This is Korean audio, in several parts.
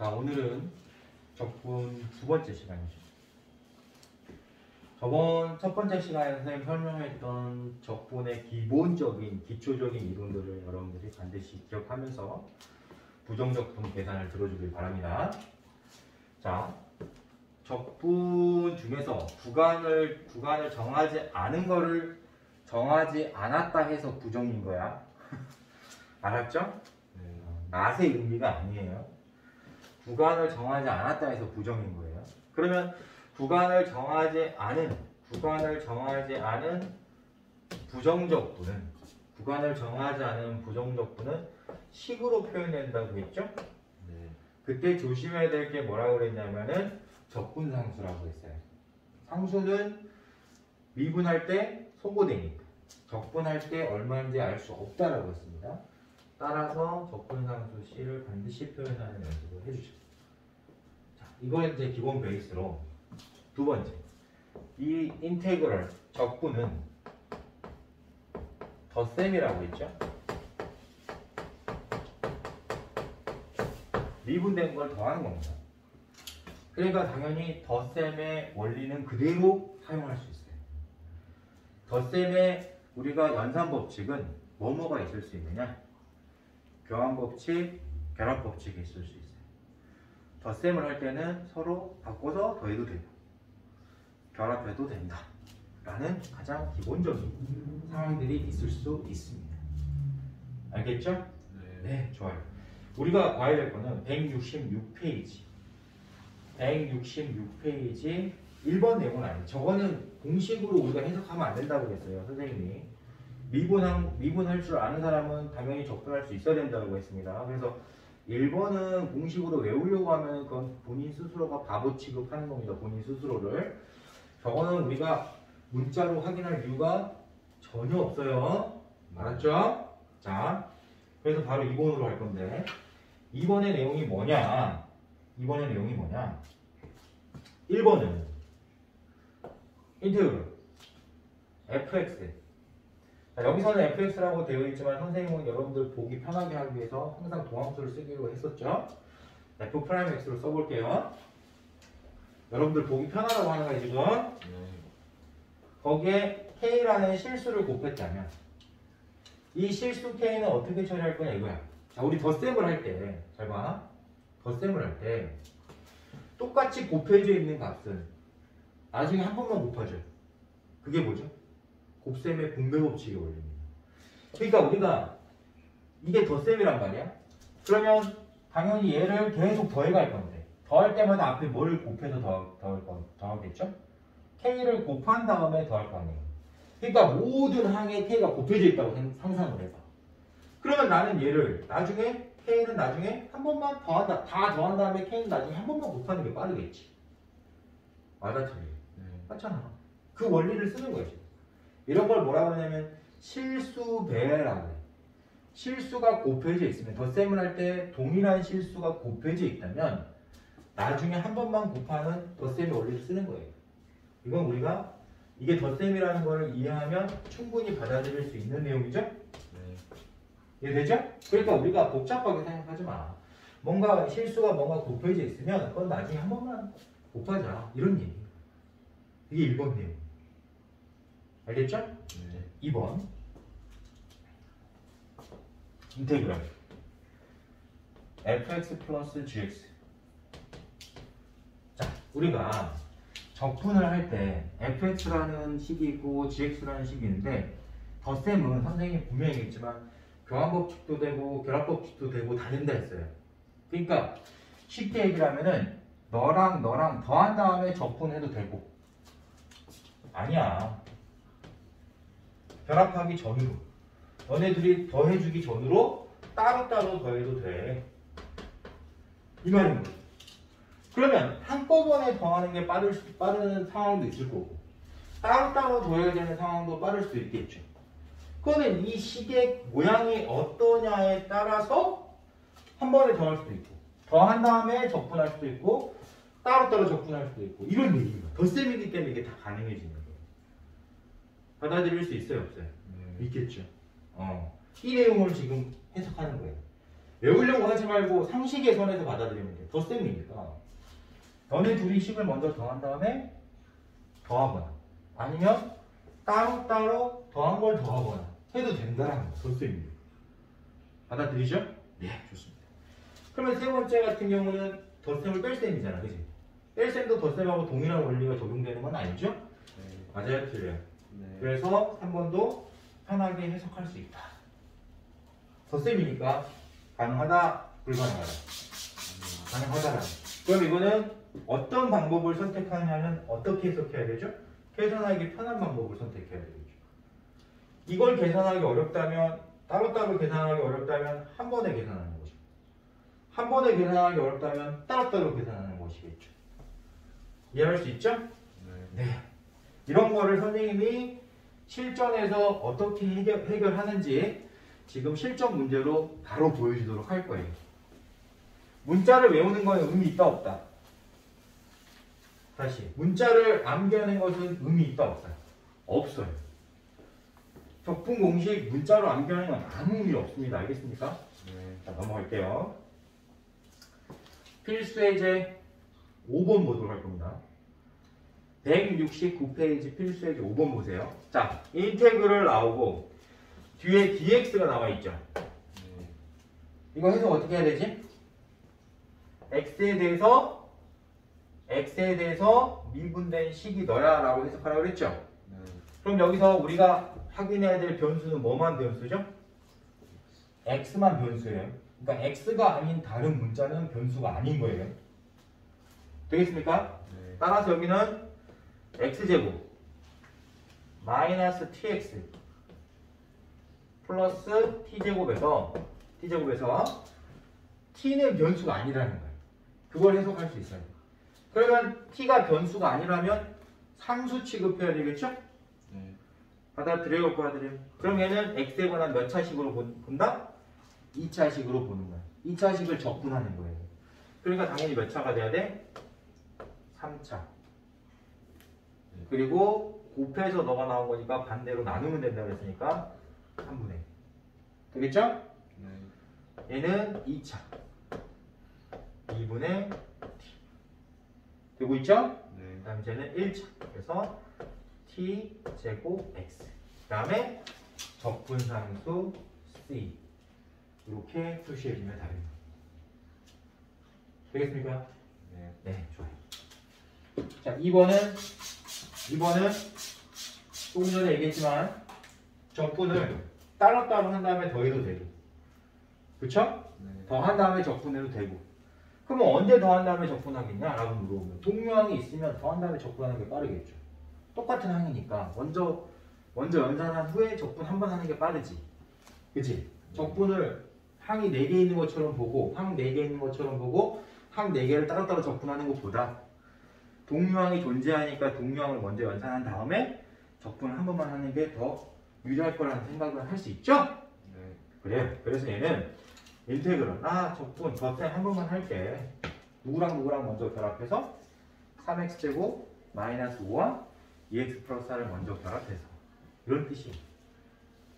자, 오늘은 적분 두 번째 시간이죠. 저번 첫 번째 시간에 선생님 설명했던 적분의 기본적인 기초적인 이론들을 여러분들이 반드시 기억하면서 부정적분 계산을 들어주길 바랍니다. 자, 적분 중에서 구간을 정하지 않은 거를 정하지 않았다 해서 부정인 거야. 알았죠? 낫의 의미가 아니에요. 구간을 정하지 않았다 해서 부정인 거예요. 그러면 구간을 정하지 않은 부정적분은 식으로 표현된다고 했죠? 네. 그때 조심해야 될 게 뭐라고 그랬냐면은 적분상수라고 했어요. 상수는 미분할 때 소거되니까 적분할 때 얼마인지 알 수 없다라고 했습니다. 따라서 적분상수 C를 반드시 표현하는 연습을 해주죠. 자, 이걸 이제 기본 베이스로 두 번째, 이 인테그럴 적분은 덧셈이라고 했죠. 미분된 걸 더하는 겁니다. 그러니까 당연히 덧셈의 원리는 그대로 사용할 수 있어요. 덧셈의 우리가 연산법칙은 뭐뭐가 있을 수 있느냐? 교환법칙, 결합법칙이 있을 수 있어요. 덧셈을 할 때는 서로 바꿔서 더해도 되고 결합해도 된다 라는 가장 기본적인 상황들이 있을 수 있습니다. 알겠죠? 네, 좋아요. 우리가 봐야 될 거는 166페이지 11번 내용은 아니에요. 저거는 공식으로 우리가 해석하면 안 된다고 했어요. 선생님이 미분할 줄 아는 사람은 당연히 적분할 수 있어야 된다고 했습니다. 그래서 1번은 공식으로 외우려고 하면 그건 본인 스스로가 바보 취급하는 겁니다. 본인 스스로를. 저거는 우리가 문자로 확인할 이유가 전혀 없어요. 알았죠? 자, 그래서 바로 2번으로 할 건데 2번의 내용이 뭐냐? 1번은 인테그럴 fx. 자, 여기서는 fx라고 되어 있지만 선생님은 여러분들 보기 편하게 하기 위해서 항상 동함수를 쓰기로 했었죠. f'x로 써볼게요. 여러분들 보기 편하다고 하는 거예요 지금. 거기에 k라는 실수를 곱했다면 이 실수 k는 어떻게 처리할 거냐 이거야. 자, 우리 덧셈을 할 때, 잘 봐. 덧셈을 할 때 똑같이 곱해져 있는 값은 나중에 한 번만 곱하죠. 그게 뭐죠? 곱셈의 분배법칙의 원리입니다. 그러니까 우리가 이게 덧셈이란 말이야. 그러면 당연히 얘를 계속 더해갈 건데 더할 때마다 앞에 뭘 곱해서 더하겠죠? k를 곱한 다음에 더할 거 아니에요. 그러니까 모든 항에 k가 곱해져 있다고 상상을 해봐. 그러면 나는 얘를 나중에 k는 나중에 한 번만 더한다. 다 더한 다음에 k는 나중에 한 번만 곱하는 게 빠르겠지. 맞아, 틀려. 맞잖아. 그 원리를 쓰는 거지. 이런 걸 뭐라고 하냐면 실수배라고 해. 실수가 곱해져 있으면 덧셈을 할 때 동일한 실수가 곱해져 있다면 나중에 한 번만 곱하는 덧셈의 원리를 쓰는 거예요. 이건 우리가 이게 덧셈이라는 걸 이해하면 충분히 받아들일 수 있는 내용이죠? 이해되죠? 그러니까 우리가 복잡하게 생각하지 마. 뭔가 실수가 뭔가 곱해져 있으면 그건 나중에 한 번만 곱하자. 이런 얘기. 이게 1번 내용. 알겠죠? 네. 2번. 인테그럴 fx 플러스 gx. 자, 우리가 적분을 할 때 fx라는 식이 있고 gx라는 식이 있는데 덧셈은 선생님이 분명히 얘기했지만 교환법칙도 되고 결합법칙도 되고 다 된다 했어요. 그러니까 쉽게 얘기를 하면은 너랑 더한 다음에 적분해도 되고 아니야. 결합하기 전으로 너네들이 더해주기 전으로 따로따로 더해도 돼. 이 말인 거야. 그러면 한꺼번에 더하는 게 빠른 상황도 있을 거고 따로따로 더해야 되는 상황도 빠를 수도 있겠죠. 그거는 이 식의 모양이 어떠냐에 따라서 한 번에 더할 수도 있고 더한 다음에 적분할 수도 있고 따로따로 적분할 수도 있고 이런 얘기입니다. 덧셈이기 때문에 이게 다 가능해지는 거예요. 받아들일 수 있어요, 없어요? 있겠죠. 이 내용을 지금 해석하는 거예요. 외우려고 하지 말고 상식의 선에서 받아들이면 돼. 덧셈이니까. 너네 둘이 식을 먼저 더한 다음에 더하거나 아니면 따로따로 더한 걸 더하거나 해도 된다라는 거. 덧셈입니다. 받아들이죠? 네, 좋습니다. 그러면 세 번째 같은 경우는 덧셈을 뺄셈이잖아, 그치? 뺄셈도 덧셈하고 동일한 원리가 적용되는 건 아니죠? 네. 맞아요, 틀려요. 네. 그래서 한 번 더 편하게 해석할 수 있다. 덧셈이니까 가능하다, 불가능하다. 가능하다라는. 그럼 이거는 어떤 방법을 선택하냐면 어떻게 해석해야 되죠? 계산하기 편한 방법을 선택해야 되겠죠. 이걸 계산하기 어렵다면 따로따로 계산하기 어렵다면 한 번에 계산하는 거죠. 한 번에 계산하기 어렵다면 따로따로 계산하는 것이겠죠. 이해할 수 있죠? 네. 이런 거를 선생님이 실전에서 어떻게 해결하는지 지금 실전 문제로 바로 보여주도록 할 거예요. 문자를 외우는 건 의미 있다 없다? 다시 문자를 암기하는 것은 의미 있다 없다? 없어요. 적분 공식 문자로 암기하는 건 아무 의미 없습니다. 알겠습니까? 네. 자, 넘어갈게요. 필수예제 5번 보도록 할 겁니다. 169페이지 필수예제 5번 보세요. 자, 인테그럴 나오고 뒤에 dx가 나와 있죠. 네. 이거 해석 어떻게 해야 되지? x에 대해서 미분된 식이 너야 라고 해석하라고 그랬죠. 네. 그럼 여기서 우리가 확인해야 될 변수는 뭐만 변수죠? x만 변수예요. 그러니까 x가 아닌 다른 문자는 변수가 아닌 거예요. 되겠습니까? 네. 따라서 여기는 x제곱 마이너스 tx 플러스 t제곱에서 t는 변수가 아니라는 거예요. 그걸 해석할 수 있어요. 그러면 t가 변수가 아니라면 상수 취급해야 되겠죠? 네. 받아들여요, 받아들여요. 그럼 얘는 x에 관한 몇 차식으로 본다? 2차식으로 보는 거야. 2차식을 적분하는 거예요. 그러니까 당연히 몇 차가 돼야 돼? 3차. 그리고 곱해서 너가 나온 거니까 반대로 나누면 된다고 그랬으니까 3분의 1. 되겠죠? 네. 얘는 2차. 2분의 t. 되고 있죠? 네. 그 다음에 쟤는 1차. 그래서 t 제곱 x. 그 다음에 적분상수 c. 이렇게 표시해주면 답입니다. 되겠습니까? 네. 네, 좋아요. 자, 2번은 조금 전에 얘기했지만 적분을 따로따로 한 다음에 더해도 되고, 그쵸? 네. 더한 다음에 적분해도 되고. 그러면 언제 더한 다음에 적분하겠냐? 라고 물어보면 동류항이 있으면 더한 다음에 적분하는 게 빠르겠죠. 똑같은 항이니까 먼저 연산한 후에 적분 한 번 하는 게 빠르지. 그치? 적분을 항이 4개 있는 것처럼 보고 항 4개 있는 것처럼 보고 항 4개를 따로따로 적분하는 것보다 동류항이 존재하니까 동류항을 먼저 연산한 다음에 적분을 한 번만 하는 게 더 유리할 거라는 생각을 할 수 있죠? 네. 그래요. 그래서 얘는 인테그럴, 적분, 덧셈 한 번만 할게. 누구랑 먼저 결합해서 3x제곱 마이너스 5와 2x 플러스 4를 먼저 결합해서 이런 뜻이에요.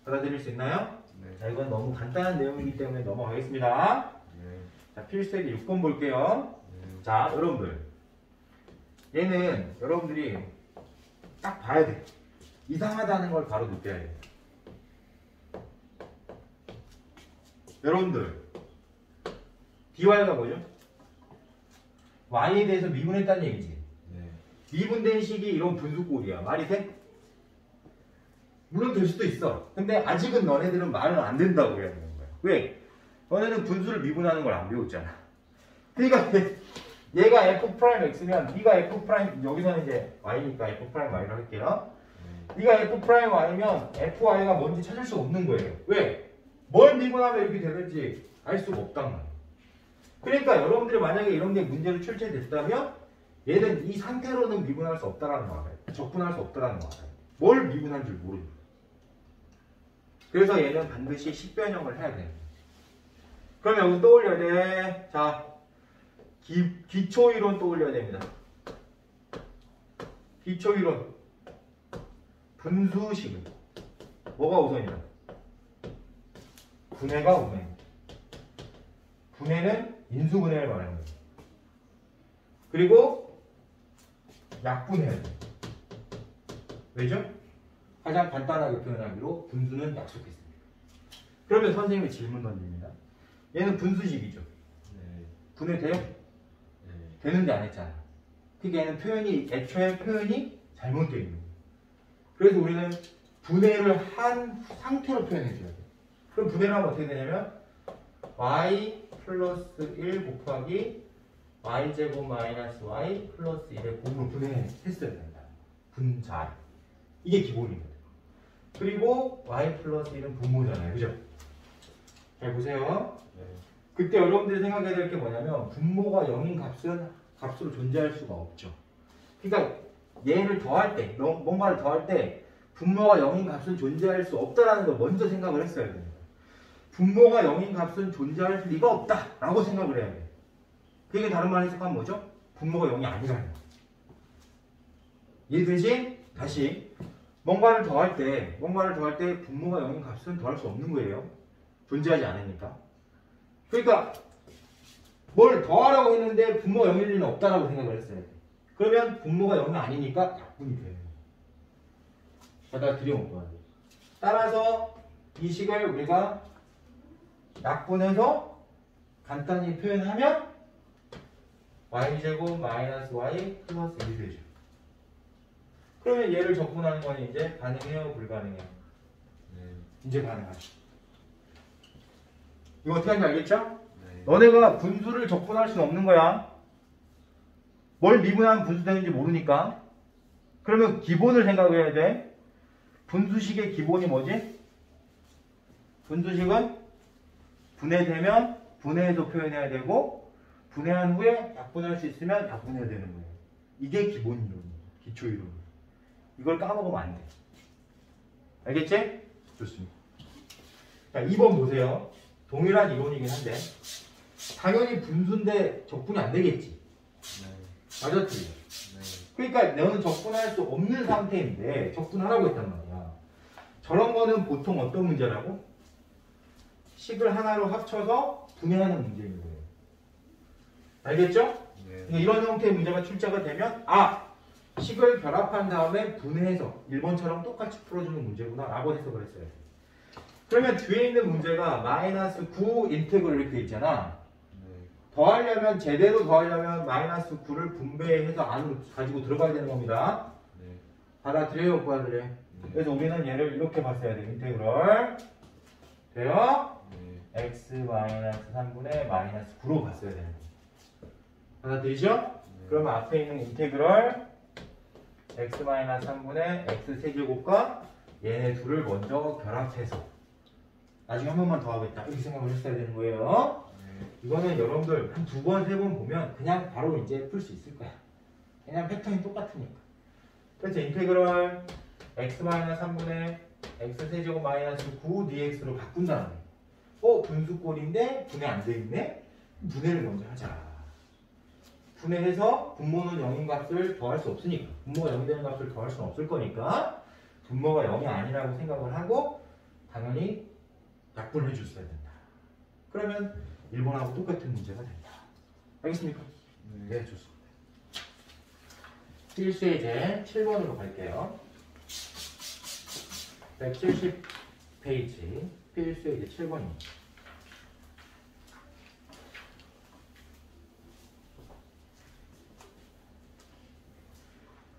받아들일 수 있나요? 네. 자, 이건 너무 간단한 내용이기 때문에 넘어가겠습니다. 네. 자, 필수예제 6번 볼게요. 네. 자, 여러분들. 얘는 여러분들이 딱 봐야 돼. 이상하다는 걸 바로 느껴야 돼. 여러분들, dy가 뭐죠? y에 대해서 미분했다는 얘기지. 네. 미분된 식이 이런 분수꼴이야. 말이 돼? 물론 될 수도 있어. 근데 아직은 너네들은 말은 안 된다고 해야 되는 거야. 왜? 너네는 분수를 미분하는 걸 안 배웠잖아. 그러니까 얘가 f'x면 네가 f' 여기서는 이제 y니까 f'y로 할게요. 네가 f'y면 fy가 뭔지 찾을 수 없는 거예요. 왜? 뭘 미분하면 이렇게 되는지 알 수가 없단 말이에요. 그러니까 여러분들이 만약에 이런 게 문제로 출제됐다면 얘는 이 상태로는 미분할 수 없다라는 거 알아요. 적분할 수 없다라는 거 알아요. 뭘 미분한 줄 모르니까. 그래서 얘는 반드시 식변형을 해야 돼요. 그럼 여기 떠올려야 돼. 자, 기초이론 떠올려야 됩니다. 기초이론. 분수식은 뭐가 우선이다? 분해가 우선. 분해는 인수분해를 말하는 거예요. 그리고 약분해는 왜죠? 가장 간단하게 표현하기로 분수는 약속했습니다. 그러면 선생님이 질문 던집니다. 얘는 분수식이죠. 네. 분해돼요? 네. 되는데 안 했잖아. 그러니까 얘는 표현이 애초에 표현이 잘못되어 있는 거예요. 그래서 우리는 분해를 한 상태로 표현해줘야 돼. 그럼 분해를 하면 어떻게 되냐면 y 플러스 1 곱하기 y제곱 마이너스 y 플러스 1의 곱으로 분해했어야 된다. 분자. 이게 기본이거든. 그리고 y 플러스 1은 분모잖아요. 그죠? 잘 보세요. 네. 그때 여러분들이 생각해야 될 게 뭐냐면 분모가 0인 값은 값으로 존재할 수가 없죠. 그러니까 얘를 더할 때, 뭔가를 더할 때 분모가 0인 값은 존재할 수 없다라는 걸 먼저 생각을 했어야 됩니다. 분모가 0인 값은 존재할 리가 없다라고 생각을 해야 돼. 그게 다른 말로 해석하면 뭐죠? 분모가 0이 아니라는 거. 이해되지? 다시 뭔가를 더할 때 분모가 0인 값은 더할 수 없는 거예요. 존재하지 않으니까. 그러니까 뭘 더하라고 했는데 분모가 0일 리는 없다라고 생각을 했어야 돼. 그러면 분모가 0이 아니니까 약분이 돼요. 받아들여 온 거야. 따라서 이 식을 우리가 약분해서 간단히 표현하면 y제곱 마이너스 y 플러스 1이 되죠. 그러면 얘를 적분하는 건 이제 가능해요? 불가능해요? 네. 이제 가능하죠. 이거 어떻게 하는지 알겠죠? 네. 너네가 분수를 적분할 수는 없는 거야. 뭘 미분하면 분수 되는지 모르니까. 그러면 기본을 생각을 해야 돼. 분수식의 기본이 뭐지? 분수식은 분해되면 분해해서 표현해야 되고 분해한 후에 약분할 수 있으면 약분해야 되는 거예요. 이게 기본 이론이에요. 기초 이론. 이걸 까먹으면 안 돼. 알겠지? 좋습니다. 자, 2번 보세요. 동일한 이론이긴 한데 당연히 분수인데 적분이 안 되겠지. 네. 맞아, 틀려. 네. 그러니까 너는 적분할 수 없는 상태인데 적분하라고 했단 말이야. 저런 거는 보통 어떤 문제라고? 식을 하나로 합쳐서 분해하는 문제인 거예요. 알겠죠? 네. 그러니까 이런 형태의 문제가 출제가 되면 식을 결합한 다음에 분해해서 1번처럼 똑같이 풀어주는 문제구나 라고 해석을 했어요. 그러면 뒤에 있는 문제가 마이너스 9 인테그럴 이렇게 있잖아. 네. 더하려면 제대로 더하려면 마이너스 9를 분배해서 안으로 가지고 들어가야 되는 겁니다. 네. 받아들여요, 못 받아들여요? 그래서 우리는 얘를 이렇게 봤어야 돼. 인테그럴 돼요? 네. x 마이너스 3분의 마이너스 9로 봤어야 되는 거예요. 받아들이죠? 네. 그러면 앞에 있는 인테그럴 x 마이너스 3분의 x 세제곱과 얘네 둘을 먼저 결합해서 나중에 한 번만 더 하겠다 이렇게 생각을 했어야 되는 거예요. 네. 이거는 여러분들 한 두 번, 세 번 보면 그냥 바로 이제 풀 수 있을 거야. 그냥 패턴이 똑같으니까. 그래서 인테그럴 x 마이너스 3분의 x 세제곱 마이너스 9 dx로 바꾼 다음에 분수꼴인데 분해 안 돼 있네? 분해를 먼저 하자. 분해해서 분모는 0인 값을 더할 수 없으니까 분모가 0이 되는 값을 더할 수는 없을 거니까 분모가 0이 아니라고 생각을 하고 당연히 약분을 해줬어야 된다. 그러면 1번하고 똑같은 문제가 된다. 알겠습니까? 네, 좋습니다. 필수의 이제 7번으로 갈게요. 170페이지 필수의 이제 7번입니다.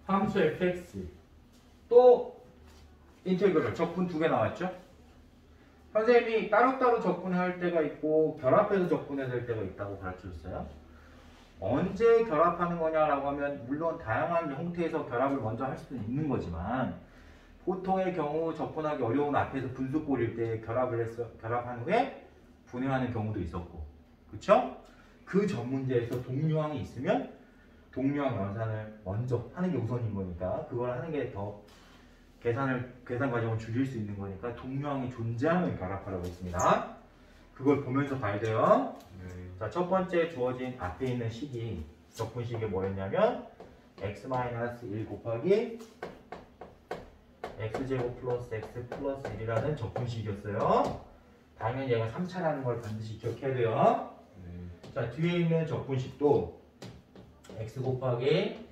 함수 fx 또 인테그럴 적분 두 개 나왔죠? 선생님이 따로따로 적분할 때가 있고 결합해서 적분해야 될 때가 있다고 가르쳐줬어요. 언제 결합하는 거냐라고 하면 물론 다양한 형태에서 결합을 먼저 할 수는 있는 거지만 보통의 경우 접근하기 어려운 앞에서 분수꼴일 때 결합한 후에 분해하는 경우도 있었고 그쵸? 그 전 문제에서 동류항이 있으면 동류항 연산을 먼저 하는 게 우선인 거니까 그걸 하는 게 더 계산 과정을 줄일 수 있는 거니까 동류항이 존재하면 결합하라고 했습니다. 그걸 보면서 봐야 돼요. 네. 자, 첫 번째 주어진 앞에 있는 식이 적분식이 뭐였냐면 x-1 곱하기 x제곱 플러스 x 플러스 1이라는 적분식이었어요. 당연히 얘가 3차라는 걸 반드시 기억해야 돼요. 네. 자, 뒤에 있는 적분식도 x 곱하기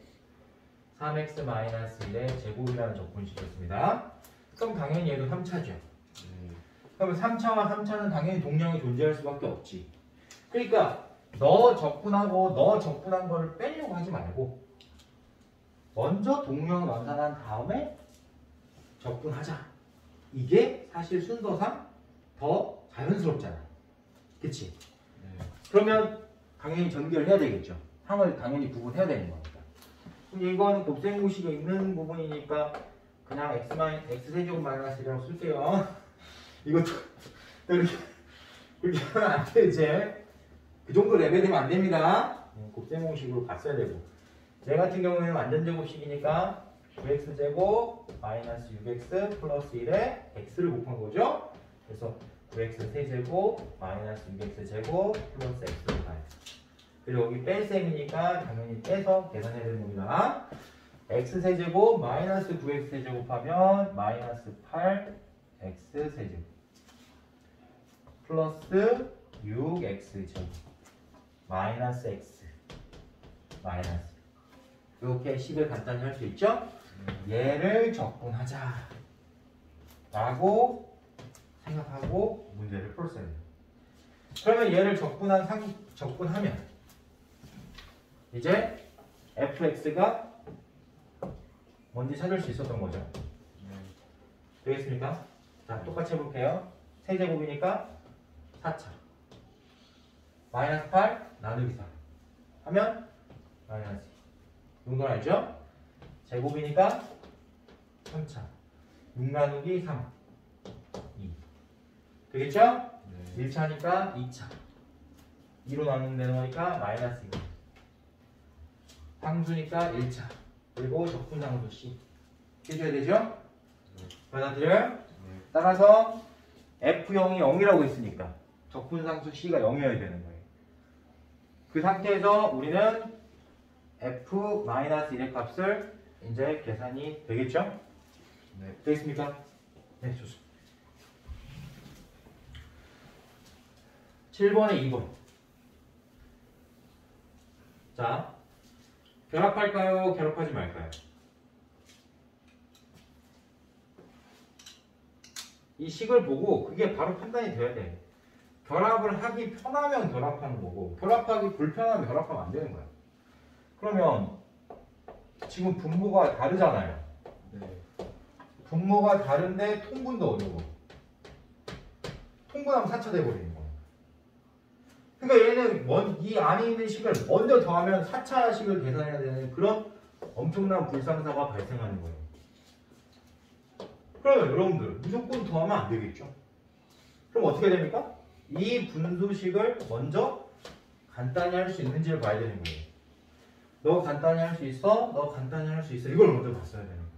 3x-1의 제곱이라는 적분식이었습니다. 그럼 당연히 얘도 3차죠. 네. 그러면 3차와 3차는 당연히 동량이 존재할 수밖에 없지. 그러니까 너 적분하고 너 적분한 거를 빼려고 하지 말고 먼저 동량을 완산한 다음에 적분하자. 이게 사실 순서상 더 자연스럽잖아. 그치? 네. 그러면 당연히 전개를 해야 되겠죠. 항을 당연히 구분해야 되는 거니까. 그럼 이거는 곱셈공식에 있는 부분이니까 그냥 x세제곱 마이너스라고 쓸게요. 이것도 그렇게 하면 안 돼, 이제. 그 정도 레벨 되면 안 됩니다. 곱셈공식으로 갔어야 되고. 얘 같은 경우에는 완전제곱식이니까 9x제곱 마이너스 6x 플러스 1에 x를 곱한 거죠. 그래서 9x 세제곱 마이너스 6x제곱 플러스 x를 가요. 그리고 여기 뺄 셈이니까 당연히 빼서 계산해야 되는 겁니다. x세제곱 마이너스 9x세제곱 하면 마이너스 8x세제곱 플러스 6x제곱 마이너스 x 마이너스 이렇게 식을 간단히 할 수 있죠? 얘를 적분하자 라고 생각하고 문제를 풀었어요. 그러면 얘를 적분하면 이제 fx가 뭔지 찾을 수 있었던 거죠. 네. 되겠습니까? 자, 똑같이 해볼게요. 세제곱이니까 4차 마이너스 8 나누기 4 하면 마이너스 2 용돈 알죠? 제곱이니까 3차 6 나누기 3 2 되겠죠? 네. 1차니까 2차 2로 나누는 거니까 마이너스 2 상수니까 1차 그리고 적분상수 C 해줘야 되죠? 네. 받아들여요? 네. 따라서 F0이 0이라고 했으니까 적분상수 C가 0이어야 되는 거예요. 그 상태에서 우리는 F-1의 값을 이제 계산이 되겠죠? 네. 되겠습니까? 네, 좋습니다. 7번에 2번. 자, 결합할까요? 결합하지 말까요? 이 식을 보고 그게 바로 판단이 돼야 돼. 결합을 하기 편하면 결합하는 거고 결합하기 불편하면 결합하면 안 되는 거야. 그러면 지금 분모가 다르잖아요. 네. 분모가 다른데 통분도 어려워. 통분하면 4차 돼버리는 거야. 그러니까 얘는 이 안에 있는 식을 먼저 더하면 4차식을 계산해야 되는 그런 엄청난 불상사가 발생하는 거예요. 그러면 여러분들 무조건 더하면 안 되겠죠. 그럼 어떻게 됩니까? 이 분수식을 먼저 간단히 할 수 있는지를 봐야 되는 거예요. 너 간단히 할 수 있어? 너 간단히 할 수 있어? 이걸 먼저 봤어야 되는 거예요.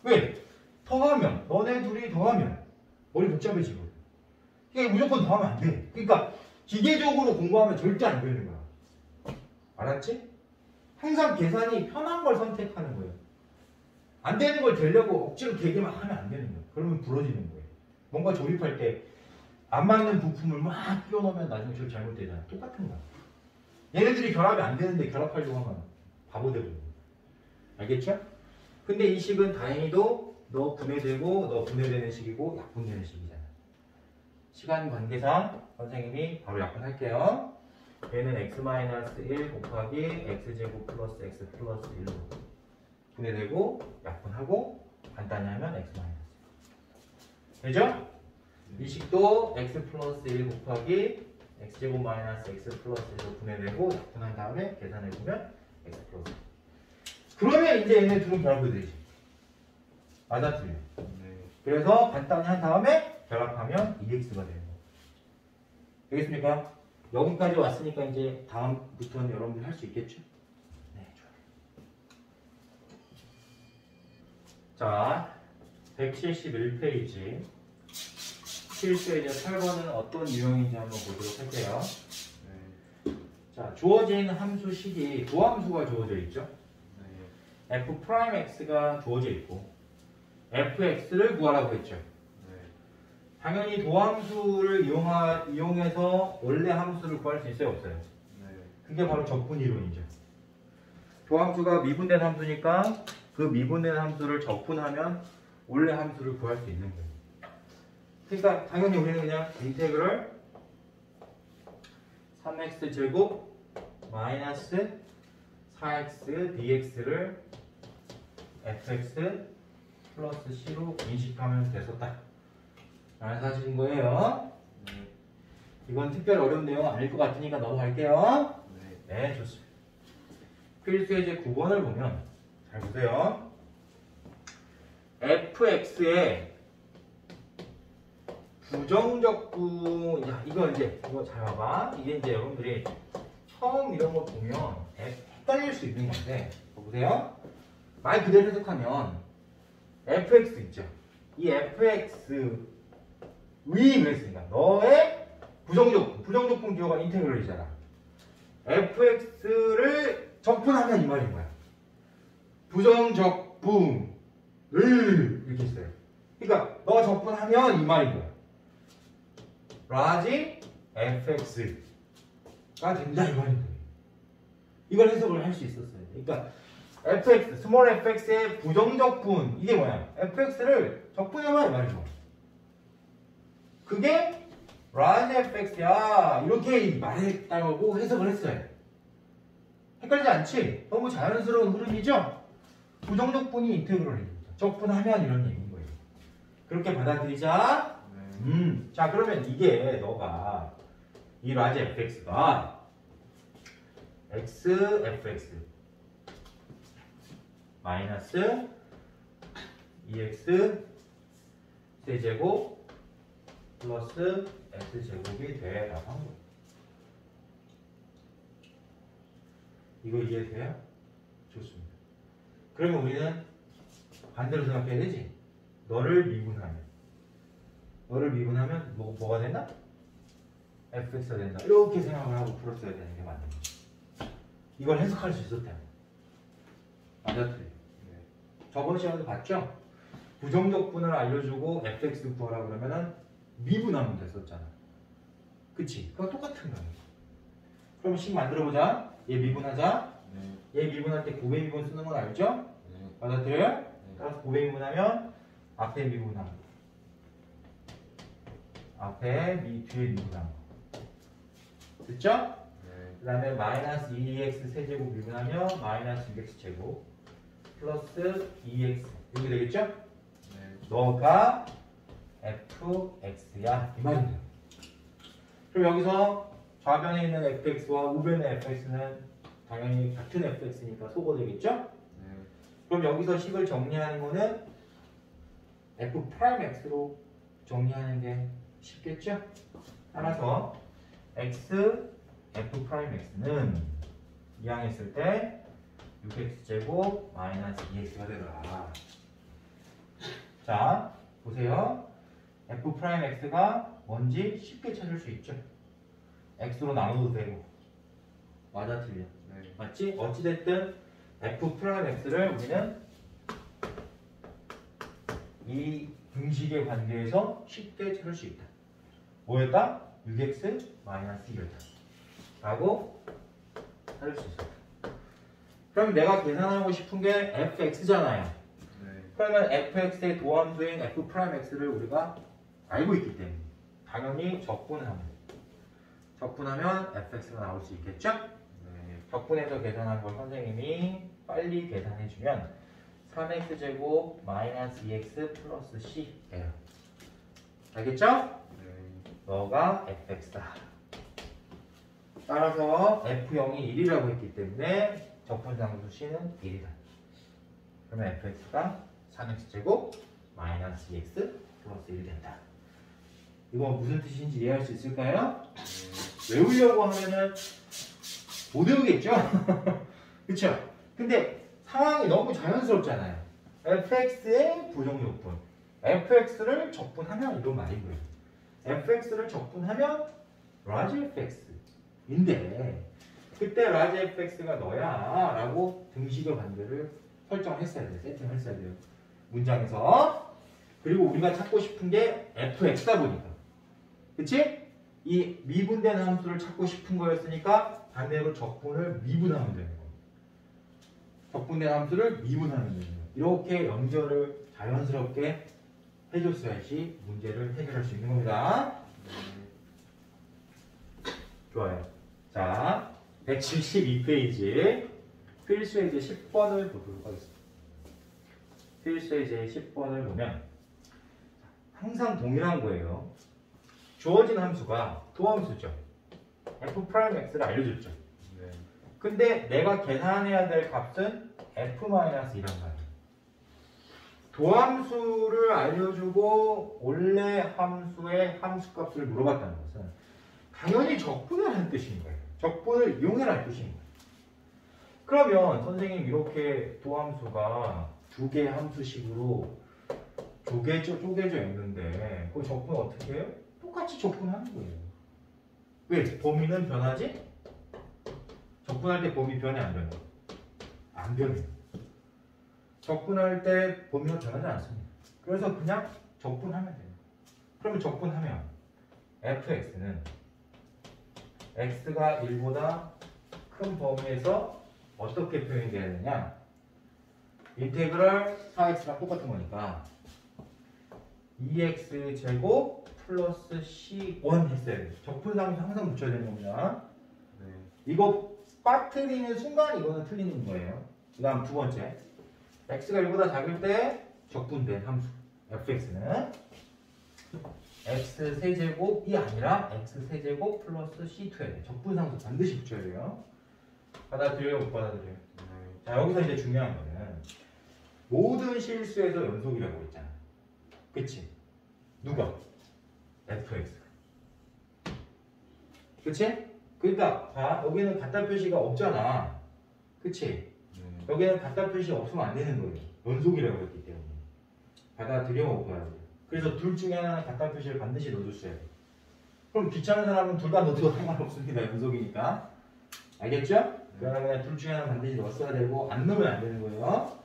왜? 더하면 너네 둘이 더하면 머리 복잡해지고 이게 무조건 더하면 안 돼. 그러니까 기계적으로 공부하면 절대 안 되는 거야. 알았지? 항상 계산이 편한 걸 선택하는 거예요. 안 되는 걸 되려고 억지로 되게만 하면 안 되는 거예요. 그러면 부러지는 거예요. 뭔가 조립할 때 안 맞는 부품을 막 끼워 넣으면 나중에 저 잘못되잖아요. 똑같은 거야. 얘네들이 결합이 안 되는데 결합하려고 하면 바보 되고. 알겠죠? 근데 이 식은 다행히도 너 분해되고 너 분해되는 식이고 약분되는 식이잖아. 시간 관계상 선생님이 바로 약분할게요. 얘는 x-1 곱하기 x제곱 플러스 x 플러스 1로 분해되고 약분하고 간단히 하면 x-. 되죠? 이 식도 x 플러스 1 곱하기 x제곱 마이너스 x 플러스 1로 분해되고 약분한 다음에 계산해보면 x 플러스 1. 그러면 이제 얘네 둘은 결합이 되지. 맞아 틀려. 네. 그래서 간단히 한 다음에 결합하면 2x가 되는 거예요. 되겠습니까? 여기까지 왔으니까 이제 다음부터는 여러분들 할 수 있겠죠? 네, 좋아요. 자, 171페이지. 실수의 이제 8번은 어떤 유형인지 한번 보도록 할게요. 네. 자, 주어진 함수식이 도함수가 주어져 있죠? 네. f'x가 주어져 있고 fx를 구하라고 했죠. 네. 당연히 도함수를 이용해서 원래 함수를 구할 수 있어요, 없어요? 그게 바로 적분 이론이죠. 도함수가 미분된 함수니까 그 미분된 함수를 적분하면 원래 함수를 구할 수 있는 거예요. 그러니까 당연히 우리는 그냥 인테그럴 3x 제곱 마이너스 4x dx를 fx 플러스 c로 인식하면 됐었다 라는 사실인 거예요. 네. 이건 특별히 어려운 내용 아닐 것 같으니까 넘어갈게요. 네. 네, 좋습니다. 필수예제 9번을 보면 잘 보세요. fx의 부정적분, 야, 이거 잘 봐봐. 이게 이제 여러분들이 처음 이런 거 보면 헷갈릴 수 있는 건데, 보세요. 말 그대로 해석하면 fx 있죠. 이 fx 위 그랬으니까 너의 부정적분 기호가 인테그럴이잖아. fx를 적분하면 이 말인 거야. 부정적분을 이렇게 했어요. 그러니까 너가 적분하면 이 말인 거야. 라지 fx가 된다 이 말인 거예요. 이걸 해석을 할 수 있었어요. 그러니까 fx, 스몰 fx의 부정적분 이게 뭐야? fx를 적분해봐 이 말인 거야. 그게 라지 fx야 이렇게 말했다고 해석을 했어요. 헷갈리지 않지? 너무 자연스러운 흐름이죠? 부정적분이 인테그럴입니다. 적분하면 이런 얘기인 거예요. 그렇게 받아들이자. 자 그러면 이게 너가 이 라지 fx가 xfx 마이너스 2x 세제곱 플러스 x제곱이 돼라고 한 거예요. 이거 이해돼요? 좋습니다. 그러면 우리는 반대로 생각해야 되지? 너를 미분하면 뭐가 된다? fx가 된다. 이렇게 생각을 하고 풀었어야 되는 게 맞는 거지. 이걸 해석할 수 있었다. 맞아, 틀려. 저번 시간에도 봤죠? 부정적분을 알려주고 fx 구하라 그러면은 미분하면 됐었잖아. 그치? 그거 똑같은 거야. 그럼 식 만들어보자. 얘 미분하자. 네. 얘 미분할 때 곱의 미분 쓰는 건 알죠? 네. 맞아들어요? 네. 따라서 곱의 미분하면 앞에 미분하고 앞에 뒤에 미분하고 됐죠? 네. 그 다음에 마이너스 2x 세제곱 미분하면 마이너스 6x 제곱 플러스 2x 이렇게 되겠죠? 네. 너가 fx야 이 말입니다. 그럼 여기서 좌변에 있는 fx와 우변의 fx는 당연히 같은 fx니까 소거 되겠죠? 네. 그럼 여기서 식을 정리하는 거는 f'x로 정리하는 게 쉽겠죠? 따라서 x f'x는 이항했을 때 6x제곱 마이너스 2x가 되더라. 자, 보세요. f'x가 뭔지 쉽게 찾을 수 있죠? x로 나눠도 되고 맞아 틀려? 네. 맞지? 어찌됐든 f'x를 우리는 이 등식의 관계에서 쉽게 찾을 수 있다. 뭐였다? 6x 마이너스 2였다 라고 찾을 수 있었다. 그럼 내가 계산하고 싶은 게 fx잖아요. 네. 그러면 fx의 도함수인 f'x를 우리가 알고 있기 때문에 당연히 적분하면 fx가 나올 수 있겠죠? 네. 적분해서 계산한 걸 선생님이 빨리 계산해주면 3x제곱 마이너스 2x 플러스 c예요. 알겠죠? 네. 너가 fx다. 따라서 f0이 1이라고 했기 때문에 적분상수 c는 1이다. 그러면 fx가 3x제곱 마이너스 2x 플러스 1이 된다. 이거 무슨 뜻인지 이해할 수 있을까요? 외우려고 하면은 못 외우겠죠? 그쵸? 근데 상황이 너무 자연스럽잖아요. fx의 부정적분. fx를 적분하면 이런 말인 거예요. fx를 적분하면 라지 fx인데 그때 라지 fx가 너야 라고 등식의 관계를 설정했어야 돼요. 세팅했어야 돼요. 문장에서. 그리고 우리가 찾고 싶은 게 fx다 보니까 그치? 이 미분된 함수를 찾고 싶은 거였으니까 반대로 적분을 미분하면 되는 겁니다. 적분된 함수를 미분하면 되는 거예요. 이렇게 연결을 자연스럽게 해줬어야지 문제를 해결할 수 있는 겁니다. 좋아요. 자, 172페이지 필수의 이제 10번을 보도록 하겠습니다. 필수의 이제 10번을 보면 항상 동일한 거예요. 주어진 함수가 도함수죠. f'x를 알려줬죠. 네. 근데 내가 계산해야 될 값은 f-2란 말이에요. 도함수를 알려주고 원래 함수의 함수값을 물어봤다는 것은 당연히 적분을 한 뜻인 거예요. 적분을 이용해라는 뜻인 거예요. 그러면 선생님 이렇게 도함수가 두 개의 함수식으로 쪼개져 있는데 그 적분 어떻게 해요? 똑같이 적분하는 거예요. 왜? 범위는 변하지? 적분할 때 범위 변해 안 변해? 안 변해요. 적분할 때 범위가 변하지 않습니다. 그래서 그냥 적분하면 돼요. 그러면 적분하면 fx는 x가 1보다 큰 범위에서 어떻게 표현이 돼야 되냐? 인테그럴 4x랑 똑같은 거니까 2x제곱 플러스 c1 했어야 돼요. 적분상수 항상 붙여야 되는 겁니다. 네. 이거 빠뜨리는 순간 이거는 틀리는 거예요. 그 다음 두 번째 x가 1보다 작을 때 적분된 함수 fx는 x 세제곱이 아니라 x 세제곱 플러스 c2해야 돼요. 적분상수 반드시 붙여야 돼요. 받아들여요? 못 받아들여요? 네. 자, 여기서 이제 중요한 거는 모든 실수에서 연속이라고 했잖아. 그치? 누가? fx. 그치? 그러니까 봐, 여기는 같다 표시가 없잖아. 그치? 네. 여기는 같다 표시 없으면 안 되는 거예요. 연속이라고 했기 때문에. 받아들여 못 받아들여. 그래서 둘 중에 하나는 같다 표시를 반드시 넣어줬어야 돼. 그럼 귀찮은 사람은 둘 다 넣어도 상관없습니다. 연속이니까. 알겠죠? 그러면 둘 중에 하나는 반드시 넣었어야 되고 안 넣으면 안 되는 거예요.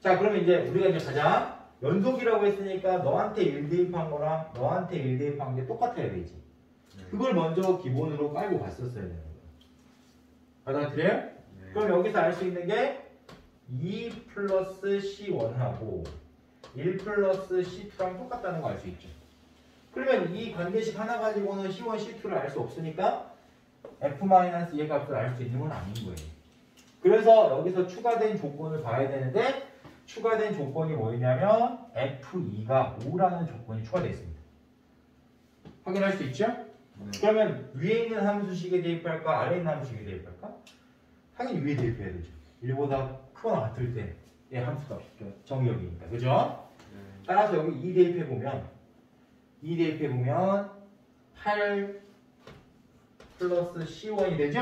자, 그러면 이제 우리가 이제 가자. 연속이라고 했으니까 너한테 1 대입한 거랑 너한테 1 대입한 게 똑같아야 되지. 그걸 먼저 기본으로 깔고 갔었어야 되는 거예요. 받아들여요? 네. 그럼 여기서 알 수 있는 게 2 플러스 C1하고 1 플러스 C2랑 똑같다는 거 알 수 있죠. 그러면 이 관계식 하나 가지고는 C1, C2를 알 수 없으니까 F-2의 값을 알 수 있는 건 아닌 거예요. 그래서 여기서 추가된 조건을 봐야 되는데 추가된 조건이 뭐냐면 F2가 5라는 조건이 추가되어 있습니다. 확인할 수 있죠? 네. 그러면 위에 있는 함수식에 대입할까? 아래에 있는 함수식에 대입할까? 당연히 위에 대입해야 되죠. 1보다 크거나 같을 때의 함수가 정의역이니까. 그죠? 네. 따라서 여기 2 대입해보면 8 플러스 C1이 되죠?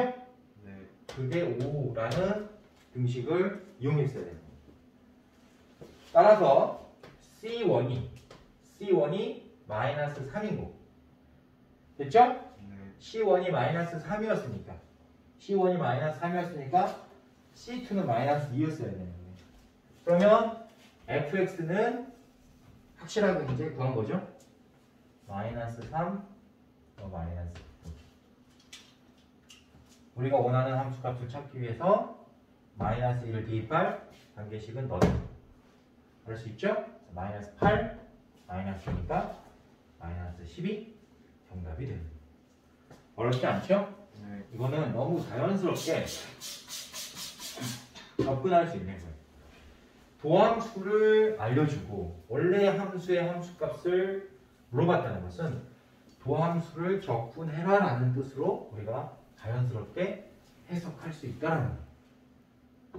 네. 그게 5라는 등식을 이용했어야 됩니다. 따라서 C1이 마이너스 3인 거고. 됐죠? 네. C1이 마이너스 3이었으니까 C1이 마이너스 3이었으니까 C2는 마이너스 2였어야 되는 거예요. 그러면 fx는 확실하게 이제 구한 거죠? 마이너스 3, 마이너스 2. 우리가 원하는 함수값을 찾기 위해서 마이너스 1을 대입할 관계식은 넣어야 알 수 있죠? 마이너스 8, 마이너스니까 마이너스 12 정답이 됩니다. 어렵지 않죠? 네. 이거는 너무 자연스럽게 접근할 수 있는 거예요. 도함수를 알려주고 원래 함수의 함수값을 물어봤다는 것은 도함수를 적분해라 라는 뜻으로 우리가 자연스럽게 해석할 수 있다는 거예요.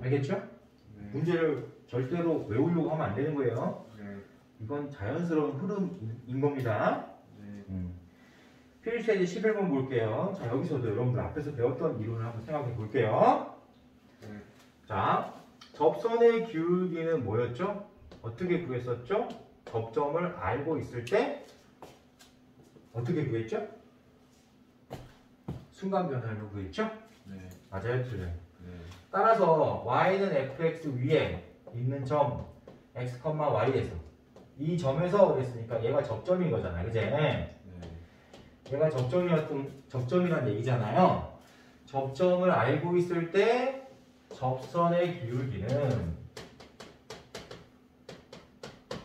알겠죠? 네. 문제를 절대로 외우려고 하면 안 되는 거예요. 네. 이건 자연스러운 흐름인 겁니다. 네. 필수의 11번 볼게요. 자, 여기서도 여러분들 앞에서 배웠던 이론을 한번 생각해 볼게요. 네. 자, 접선의 기울기는 뭐였죠? 어떻게 구했었죠? 접점을 알고 있을 때 어떻게 구했죠? 순간 변화로 구했죠? 네. 맞아요, 틀려요. 네. 따라서 y는 fx 위에 있는 점 x, y에서 이 점에서 그랬으니까 얘가 접점인 거잖아요, 그제? 네. 얘가 접점이란 얘기잖아요. 접점을 알고 있을 때 접선의 기울기는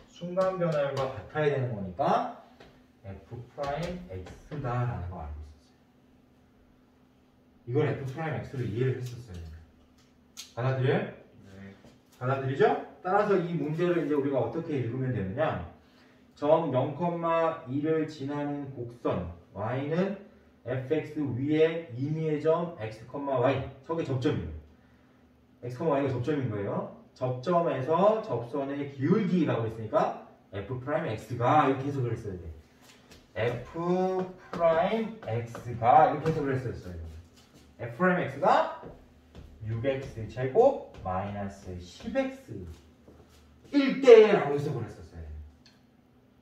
순간 변화율과 같아야 되는 거니까 f'x다라는 거 알고 있었어요. 이걸 f'x로 이해를 했었어요. 받아들여요? 네. 받아들이죠? 따라서 이 문제를 이제 우리가 어떻게 읽으면 되느냐? 점 0,2를 지나는 곡선 y는 fx 위에 임의의 점 x, y 저게 접점이에요. x, y가 접점인 거예요. 접점에서 접선의 기울기라고 했으니까 f'x가 이렇게 해석을 했어야 돼. f'x가 이렇게 해석을 했었어요. f'x가 6x 제곱 마이너스 10x 1대라고 해석을 했었어요.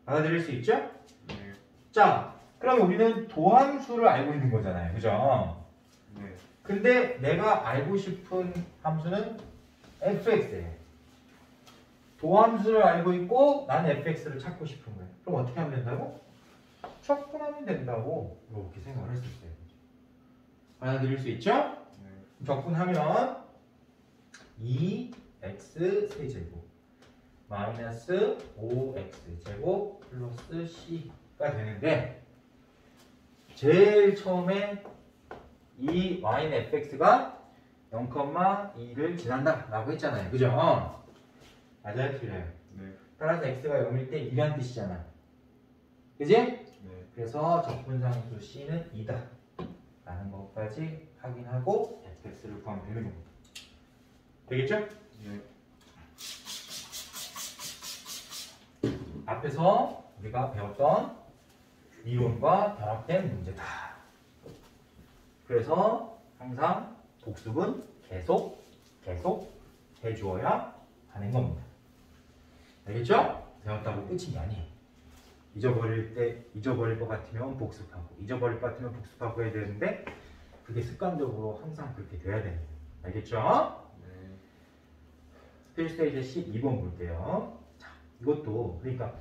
받아들일 수 있죠? 네. 자, 그럼 우리는 도함수를 알고 있는 거잖아요. 그죠? 네. 근데 내가 알고 싶은 함수는 fx예요. 도함수를 알고 있고 난 fx를 찾고 싶은 거예요. 그럼 어떻게 하면 된다고? 적분하면 된다고 이렇게 생각을 했었어요. 받아들일 수 있죠? 네. 적분하면 2x 세제곱 마이너스 5x 제곱 플러스 c가 되는데 제일 처음에 이 y는 fx가 0,2를 지난다 라고 했잖아요. 그죠? 맞아요? 틀려요? 네. 따라서 x가 0일 때 2란 뜻이잖아. 그지? 네. 그래서 적분상수 c는 2다 라는 것까지 확인하고 fx를 구하면 되는 겁니다. 되겠죠? 네. 앞에서 우리가 배웠던 이론과 결합된 문제다. 그래서 항상 복습은 계속 해주어야 하는 겁니다. 알겠죠? 배웠다고 끝인 게 아니에요. 잊어버릴 것 같으면 복습하고, 잊어버릴 것 같으면 복습하고 해야 되는데 그게 습관적으로 항상 그렇게 돼야 됩니다. 알겠죠? 네. 필스테이지 12번 볼게요. 자, 이것도 그러니까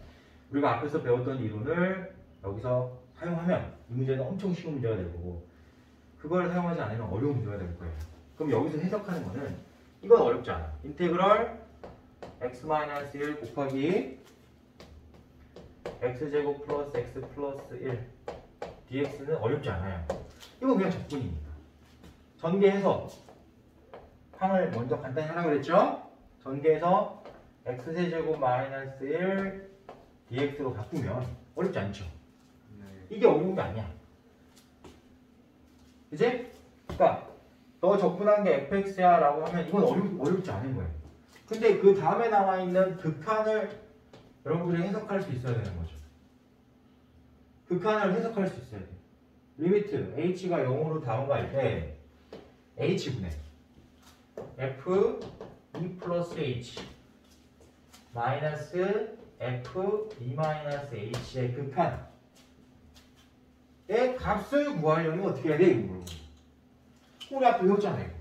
우리가 앞에서 배웠던 이론을 여기서 사용하면 이 문제는 엄청 쉬운 문제가 될 거고 그걸 사용하지 않으면 어려운 문제가 될 거예요. 그럼 여기서 해석하는 거는 이건 어렵지 않아. 인테그럴 x-1 곱하기 x제곱 플러스 x 플러스 1 dx는 어렵지 않아요. 이거 그냥 적분입니다. 전개해서 항을 먼저 간단히 하라고 그랬죠? 전개해서 x세제곱 마이너스 1 dx로 바꾸면 어렵지 않죠? 네. 이게 어려운 게 아니야. 그치? 그러니까 너 적분한 게 fx야 라고 하면 이건 어렵지 않은 거예요. 근데 그 다음에 나와 있는 극한을 여러분들이 해석할 수 있어야 되는 거죠. 극한을 해석할 수 있어야 돼. 리미트 h가 0으로 다운갈 때 h분의 f 2 플러스 h 마이너스 f 2 마이너스 h의 극한의 값을 구하려면 어떻게 해야 돼? 이거 우리 앞에 배웠잖아요.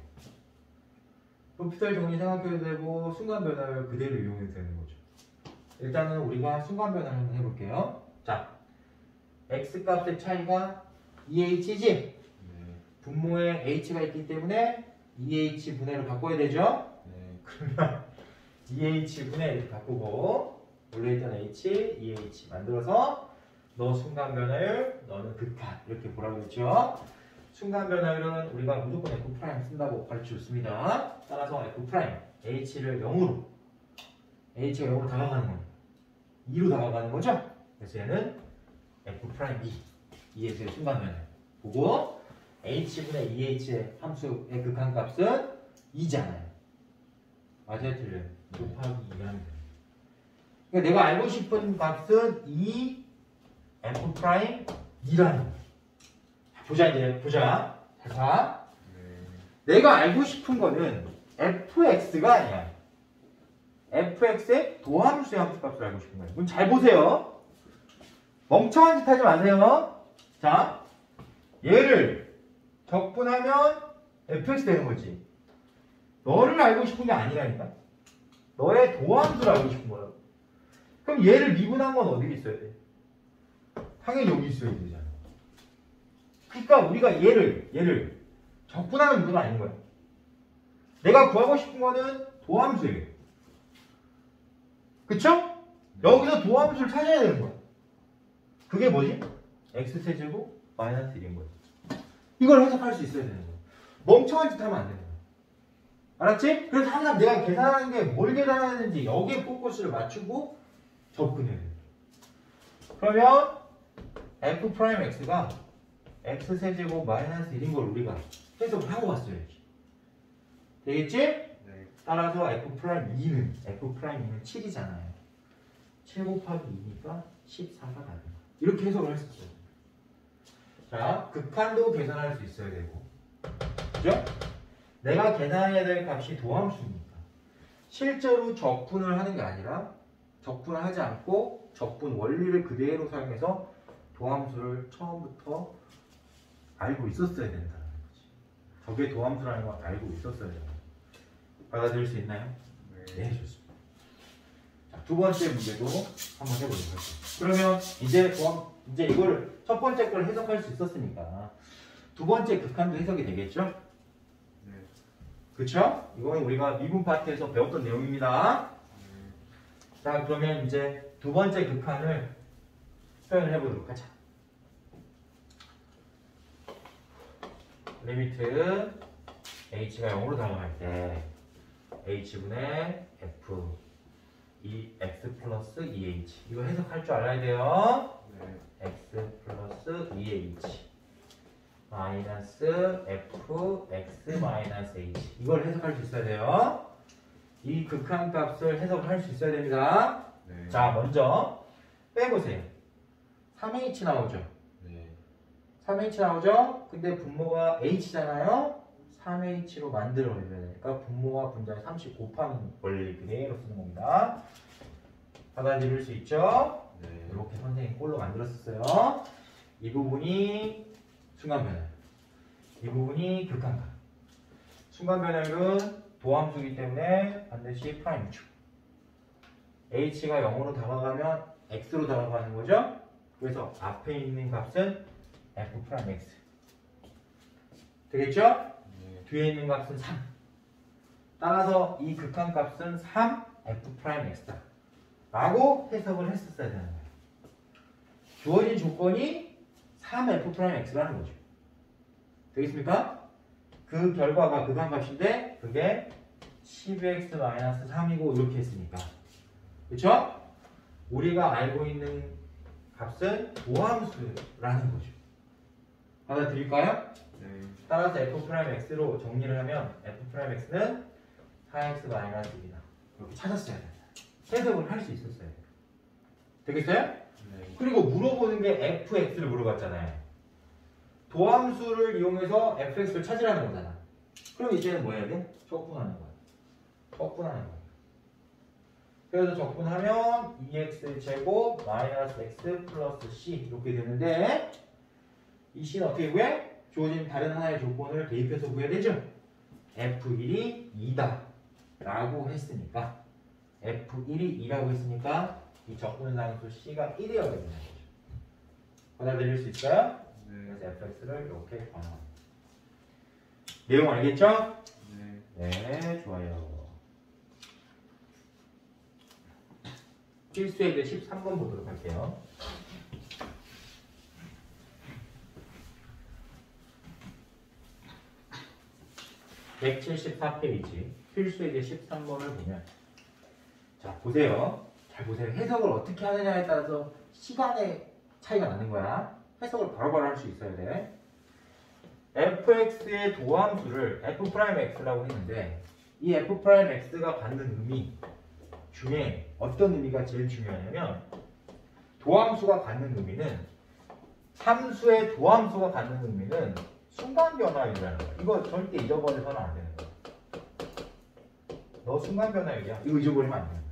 로피탈 정리 생각해도 되고 순간 변화를 그대로 이용해도 되는 거죠. 일단은 우리가 순간 변화를 한번 해볼게요. 자, x 값의 차이가 2h지? 네. 분모에 h가 있기 때문에 2h 분해를 바꿔야 되죠? 네. 그러면 2h 분해 이렇게 바꾸고 원래 있던 h, 2h 만들어서 너 순간 변화율, 너는 극한 이렇게 보라고 했죠? 순간 변화율은 우리가 무조건 f' 쓴다고 가르쳐줬습니다. 따라서 f' h를 0으로 h가 0으로 다가가는 겁니다. 2로 다가가는 거죠? 그래서 얘는 f'2 2에서의 순간 변화율 보고 h분의 2h의 함수의 극한값은 2잖아요. 맞아요? 틀려요? 곱하기 2라는 거예요. 그러니까 내가 알고 싶은 값은 2 f'2라는 거예요. 보자 이제 보자. 자, 네. 내가 알고 싶은 거는 fx가 아니야. fx의 도함수의 함수값을 알고 싶은 거예요. 그럼 잘 보세요. 멍청한 짓 하지 마세요. 자, 얘를 적분하면 fx 되는 거지. 너를 알고 싶은 게 아니라니까. 너의 도함수를 알고 싶은 거라고. 그럼 얘를 미분한 건 어디 있어야 돼? 당연히 여기 있어야 되잖아. 그러니까 우리가 얘를 적분하는 문제가 아닌 거야. 내가 구하고 싶은 거는 도함수예요. 그쵸? 여기서 도함수를 찾아야 되는 거야. 그게 뭐지? x세제곱 마이너스 1인 거야. 이걸 해석할 수 있어야 되는 거야. 멍청한 짓 하면 안 되는 거야. 알았지? 그래서 항상 내가 계산하는 게 뭘 계산하는지 여기에 포커스를 맞추고 접근해야 돼. 그러면 f'x가 x세제곱 마이너스 1인 걸 우리가 해석을 하고 왔어야지. 되겠지? 네. 따라서 f'E는 7이잖아요. 7 곱하기 2니까 14가 나는 거야. 이렇게 해석을 했었어요. 자, 극한도 계산할 수 있어야 되고, 그죠? 내가 계산해야 될 값이 도함수니까 실제로 적분을 하는 게 아니라 적분을 하지 않고 적분 원리를 그대로 사용해서 도함수를 처음부터 알고 있었어야 된다는 거지. 저게 도함수라는 걸 알고 있었어야 된다. 받아들일 수 있나요? 네, 좋습니다. 자, 두 번째 문제도 한번 해보도록 할게요. 그러면 이제 이거를 첫 번째 걸 해석할 수 있었으니까 두 번째 극한도 해석이 되겠죠? 네. 그쵸? 이건 우리가 미분 파트에서 배웠던 내용입니다. 자, 그러면 이제 두 번째 극한을 표현을 해보도록 하자. 리미트 h가 0으로 달아갈 때 h분의 f x 플러스 2h 이거 해석할 줄 알아야 돼요. 네. x 플러스 2h 마이너스 f x 마이너스 h 이걸 해석할 수 있어야 돼요. 이 극한값을 해석할 수 있어야 됩니다. 네. 자, 먼저 빼보세요. 3h 나오죠? 네. 3h 나오죠? 근데 분모가 h잖아요? 3h로 만들어야 되니까 분모와 분자에 30 곱하는 원리 그대로 쓰는 겁니다. 받아들일 수 있죠? 네. 이렇게 선생님이 꼴로 만들었었어요. 이 부분이 순간변화, 이 부분이 극한값. 순간변화율은 도함수이기 때문에 반드시 프라임이죠. h가 0으로 다가가면 x로 다가가는 거죠. 그래서 앞에 있는 값은 f'x 되겠죠? 네. 뒤에 있는 값은 3. 따라서 이 극한값은 3f'x다 라고 해석을 했었어야 되는 거예요. 주어진 조건이 3f'x라는 거죠. 되겠습니까? 그 결과가 극한값인데 그게 12x-3이고 이렇게 했으니까, 그렇죠? 우리가 알고 있는 값은 도함수라는 거죠. 받아들일까요? 네. 따라서 f'x로 정리를 하면 f'x는 4x-1이다 이렇게 찾았어야 된다. 해석을 할 수 있었어요. 되겠어요? 네. 그리고 물어보는 게 fx를 물어봤잖아요. 도함수를 이용해서 fx를 찾으라는 거잖아. 그럼 이제는 뭐 해야 돼? 적분하는 거야. 적분하는 거야. 그래서 적분하면 2x 제곱 마이너스 x 플러스 c 이렇게 되는데 이 c는 어떻게 구해? 주어진 다른 하나의 조건을 대입해서 구해야 되죠? f1이 2다 라고 했으니까 f1이 2라고 했으니까 이 적분상수 c가 1이어야 되는 거죠. 받아들일 수 있어요? 네. 그래서 fx를 이렇게 변화합니다. 내용 알겠죠? 네. 네, 좋아요. 필수에 이제 13번 보도록 할게요. (174페이지) 필수에 이제 13번을 보면, 자 보세요. 잘 보세요. 해석을 어떻게 하느냐에 따라서 시간의 차이가 나는 거야. 해석을 바로바로 할 수 있어야 돼. fx의 도함수를 f'x라고 했는데 이 f'x가 갖는 의미 중에 어떤 의미가 제일 중요하냐면, 도함수가 갖는 의미는, 함수의 도함수가 갖는 의미는 순간변화율이라는 거야. 이거 절대 잊어버려서는 안 되는 거야. 너 순간변화율이야. 이거 잊어버리면 안 되는 거야.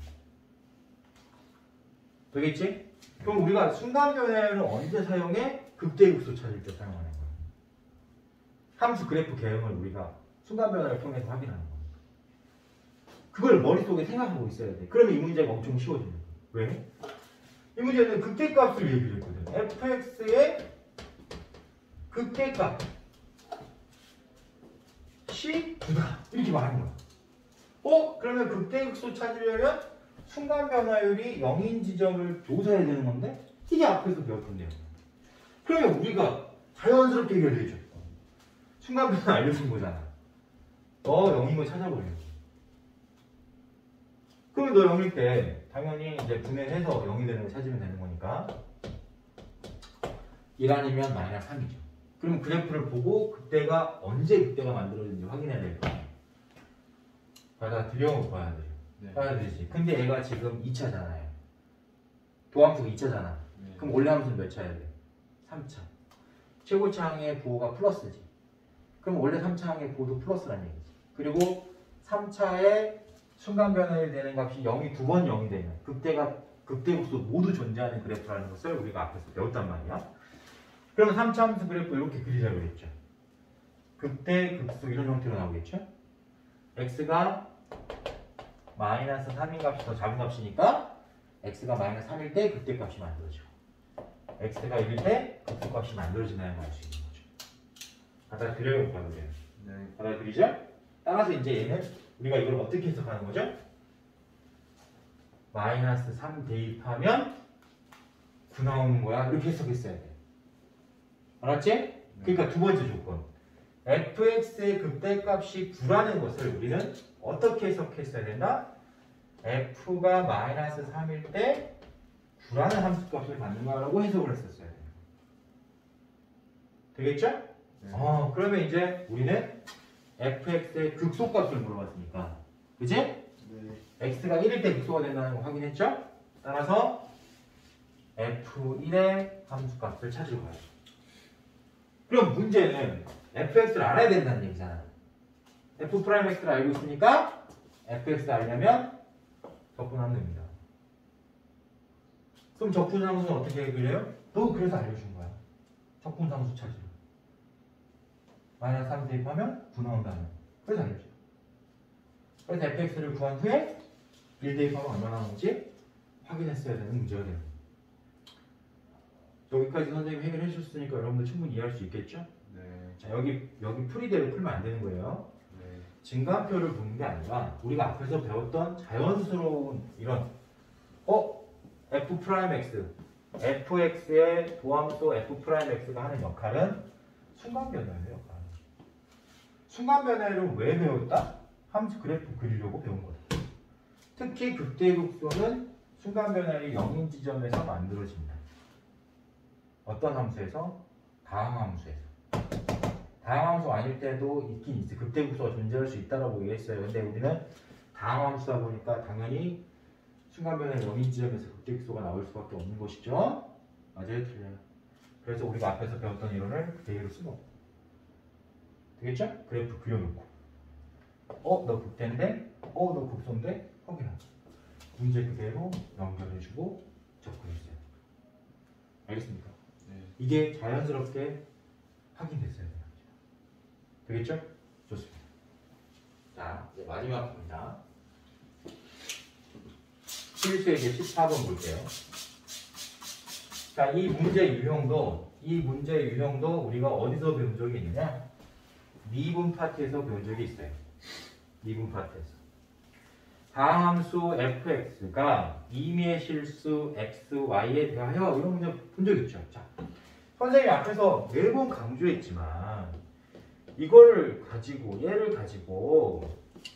되겠지? 그럼 우리가 순간변화율을 언제 사용해? 극대극소 찾을 때 사용하는 거야. 함수 그래프 개형을 우리가 순간변화를 통해서 확인하는 거야. 그걸 머릿속에 생각하고 있어야 돼. 그러면 이 문제가 엄청 쉬워지는 거야. 왜? 이 문제는 극대값을 얘기를 했거든. fx의 극대값. 역시 9다. 이렇게 말하는 거야. 그러면 극대극소 찾으려면 순간 변화율이 0인 지점을 조사해야 되는 건데 이게 앞에서 배웠던 내용. 그러면 우리가 자연스럽게 해결되죠. 순간 변화 알려준 거잖아. 너 0인 거 찾아보려고. 그러면 너 0일 때 당연히 이제 분해해서 0이 되는 거 찾으면 되는 거니까 1 아니면 마이너스 3이죠. 그럼 그래프를 보고 그때가 언제 그때가 만들어진지 확인해야 될 거 아니에요. 받아들여 봐야 돼요. 네. 봐야 되지. 근데 얘가 지금 2차잖아요. 도함수가 2차잖아. 네. 그럼 원래 함수는 몇 차야 돼? 3차. 최고차항의 부호가 플러스지. 그럼 원래 3차항의 부호도 플러스라는 얘기지. 그리고 3차에 순간 변화율 되는 값이 0이 두 번 0이 되면 극대극소 모두 존재하는 그래프라는 것을 우리가 앞에서 배웠단 말이야. 그러면 3차 함수 그래프 이렇게 그리자고 그랬죠. 극대극소 이런 형태로 나오겠죠. x가 마이너스 3인 값이 더 작은 값이니까 x가 마이너스 3일 때 극대값이 만들어지고 x가 1일 때 극소값이 만들어진다는 걸 알 수 있는 거죠. 받아들여요, 못 받아들여요? 네. 받아들이죠? 따라서 이제 얘는 우리가 이걸 어떻게 해석하는 거죠? 마이너스 3 대입하면 9 나오는 거야. 이렇게 해석했어야 돼. 알았지? 그러니까 두 번째 조건. fx의 극대값이 9라는 것을 우리는 어떻게 해석했어야 된다? f가 마이너스 3일 때 9라는 함수값을 받는 거라고 해석을 했었어야 돼요. 되겠죠? 네. 그러면 이제 우리는 fx의 극소값을 물어봤으니까 그치? 네. x가 1일 때 극소가 된다는 거 확인했죠? 따라서 f1의 함수값을 찾으러 가요. 그럼 문제는 fx를 알아야 된다는 얘기잖아. f'x를 알고 있으니까 fx 알려면 적분하면 됩니다. 그럼 적분상수는 어떻게 그려요? 너 그래서 알려준 거야. 적분상수 찾으러. 마이너스 3 대입하면 9 나온다는. 그래서 알려줘. 그래서 fx를 구한 후에 1 대입하면 얼마 나오는지 확인했어야 되는 문제가 됩니다. 여기까지 선생님이 해결해 주셨으니까 여러분들 충분히 이해할 수 있겠죠? 네. 자, 여기 프리대로 풀면 안 되는 거예요. 네. 증가표를 보는 게 아니라 우리가 앞에서 배웠던 자연스러운 이런 f'x fx의 도함수 f'x가 하는 역할은 순간 변화의 역할. 순간 변화를 왜 배웠다? 함수 그래프 그리려고 배운 거다. 특히 극대극소는 순간 변화율이 0인 지점에서 만들어진다. 어떤 함수에서? 다항함수에서. 다항함수 아닐 때도 있긴 있어. 극대극소가 존재할 수 있다고 얘기했어요. 근데 우리는 다항함수다 보니까 당연히 순간 변화율 0인 지점에서 극대극소가 나올 수밖에 없는 것이죠. 맞아요, 틀려요. 그래서 우리가 앞에서 배웠던 이론을 그대로 쓰고 되겠죠? 그래프 그려놓고 너 극대인데? 너 극소인데? 확인하고 문제 그대로 연결해주고 접근했어요. 알겠습니까? 네. 이게 자연스럽게 확인됐어야 돼요. 되겠죠? 좋습니다. 자, 이제 마지막 겁니다. 실수의 이제 14번 볼게요. 자, 이 문제 유형도 우리가 어디서 배운 적이 있느냐? 미분 파트에서 배운 적이 있어요. 미분 파트에서. 다항함수 fx가 임의의 실수 xy에 대하여 이런 문제 본 적 있죠? 자, 선생님이 앞에서 매번 강조했지만 이걸 가지고 얘를 가지고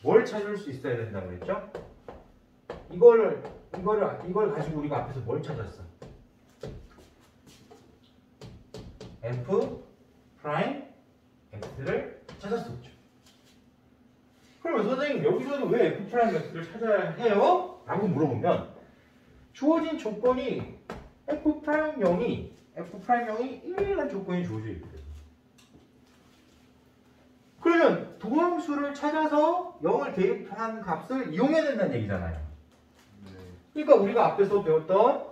뭘 찾을 수 있어야 된다고 그랬죠? 이걸 가지고 우리가 앞에서 뭘 찾았어? f 프라임 x를 찾았었죠. 그러면 선생님 여기서도 왜 f 프라임 x를 찾아야 해요? 라고 물어보면 주어진 조건이 f 프라임 0이 1이라는 조건이 주어져 있거든. 그러면 도함수를 찾아서 0을 대입한 값을 이용해야 된다는 얘기잖아요. 네. 그러니까 우리가 앞에서 배웠던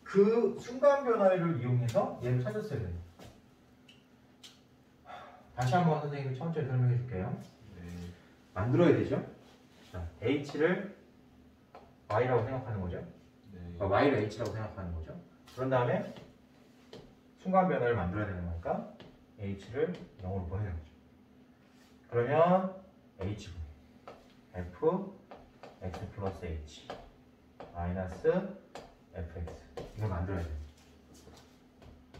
그 순간 변화를 이용해서 얘를 찾았어야 됩니다. 다시 한번 선생님이 천천히 설명해 줄게요. 네. 만들어야 되죠. 자, h를 y라고 생각하는 거죠. 네. y를 h라고 생각하는 거죠. 그런 다음에 순간 변화를 만들어야 되는 거니까 h를 0으로 보내는 거죠. 그러면 h분 f x 플러스 h 마이너스 fx 이걸 만들어야 돼.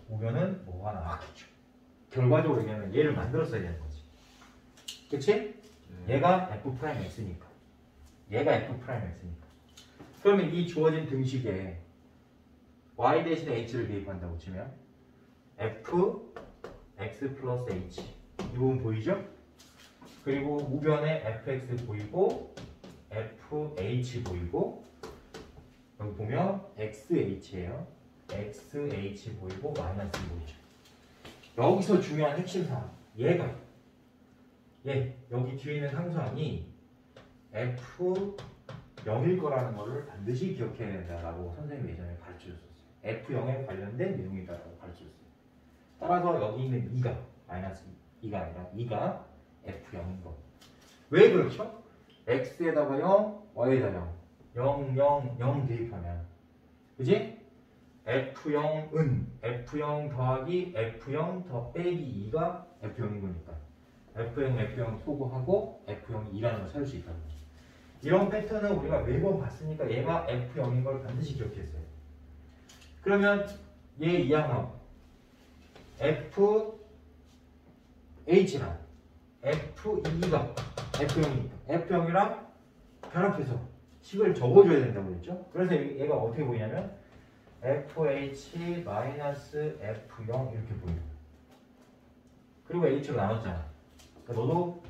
오면은 뭐가 나왔겠죠. 결과적으로 얘기하면 얘를 만들었어야 되는 거지. 그치? 네. 얘가 f'x니까. 얘가 f'x니까. 그러면 이 주어진 등식에 y 대신에 h를 대입한다고 치면 f x 플러스 h 이 부분 보이죠? 그리고 우변에 fx 보이고 fh 보이고 여기 보면 xh예요. xh 보이고 마이너스 보이죠. 여기서 중요한 핵심 사항 얘가 여기 뒤에 있는 함수항이 f0일 거라는 거를 반드시 기억해야 된다라고 선생님이 예전에 가르쳐줬었어요. f0에 관련된 내용이다라고 가르쳐줬어요. 따라서 여기 있는 2가 마이너스 2가 아니라 2가 f0인 거. 왜 그렇죠? x에다가 0, y에다가 0, 0, 0 대입하면 그지? f0은 f0 더하기 f0 더 빼기 2가 f0인 거니까 f0 소거하고 f0이 2라는 걸 찾을 수 있다는 거죠. 이런 패턴은 우리가 매번 봤으니까 얘가 f0인 걸 반드시 기억했어요. 그러면 얘 이항하고 fh랑 f2가 f0이니까 f0이랑 결합해서 식을 적어줘야 된다고 그랬죠. 그래서 얘가 어떻게 보이냐면 fh 마이너스 f0 이렇게 보입니다. 그리고 h로 나눴잖아. 그러니까 너도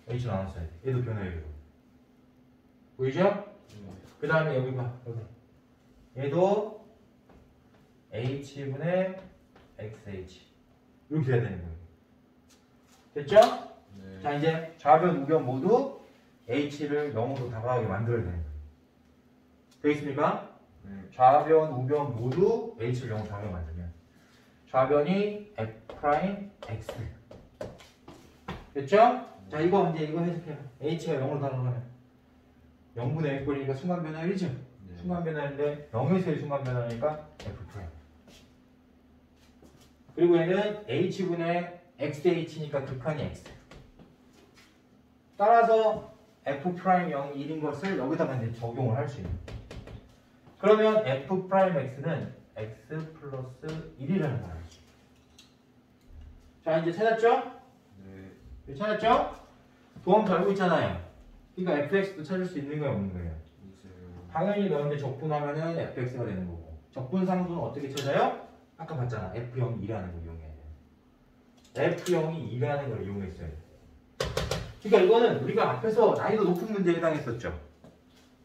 h로 나눴어야 돼. 얘도 변화율로. 보이죠? 그 다음에 여기 봐. 여기. 얘도 h분의 xh 이렇게 돼야 되는 거예요. 됐죠? 네. 자 이제 좌변 우변 모두 h를 0으로 다가가게 만들어야 되는 거예요. 되겠습니까? 네. 좌변 우변 모두 h를 0으로 다가가게 만들면 좌변이 f'x 됐죠? 자 이거 이제 이거 해석해요. h가 0으로 다가가면 0분의 x 꼴이니까 순간 변화율이죠? 네. 순간 변화인데 0에서의 순간 변화니까 f'. 그리고 얘는 h분의 xh니까 극한이 x. 따라서 f'0이 1인 것을 여기다가 이제 적용을 할 수 있는. 그러면 f'x는 x 플러스 1이라는 걸 알죠. 자 이제 찾았죠? 네. 찾았죠? 도함 알고 있잖아요. 그러니까 fx도 찾을 수 있는 거예요, 없는 거예요? 있어요. 당연히 너한테 적분하면은 fx가 되는 거고. 적분상수는 어떻게 찾아요? 아까 봤잖아. f0이 2라는 걸 이용해야 돼. f0이 2라는 걸 이용했어요. 그러니까 이거는 우리가 앞에서 난이도 높은 문제에 해당했었죠.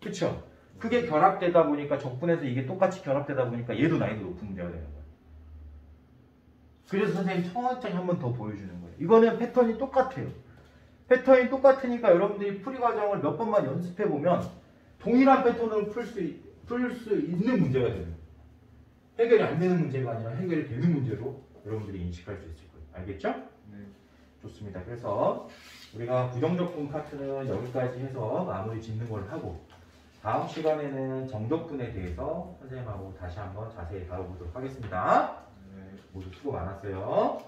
그쵸? 그게 결합되다 보니까 적분해서 이게 똑같이 결합되다 보니까 얘도 난이도 높은 문제가 되는 거예요. 그래서 선생님 천천히 한 번 더 보여주는 거예요. 이거는 패턴이 똑같아요. 패턴이 똑같으니까 여러분들이 풀이 과정을 몇 번만 연습해 보면 동일한 패턴으로 풀 수 있는 문제가 되는 거예요. 해결이 안 되는 문제가 아니라 해결이 되는 문제로 여러분들이 인식할 수 있을 거예요. 알겠죠? 네. 좋습니다. 그래서 우리가 부정적분 파트는 여기까지 해서 마무리 짓는 걸 하고 다음 시간에는 정적분에 대해서 선생님하고 다시 한번 자세히 다뤄보도록 하겠습니다. 네. 모두 수고 많았어요.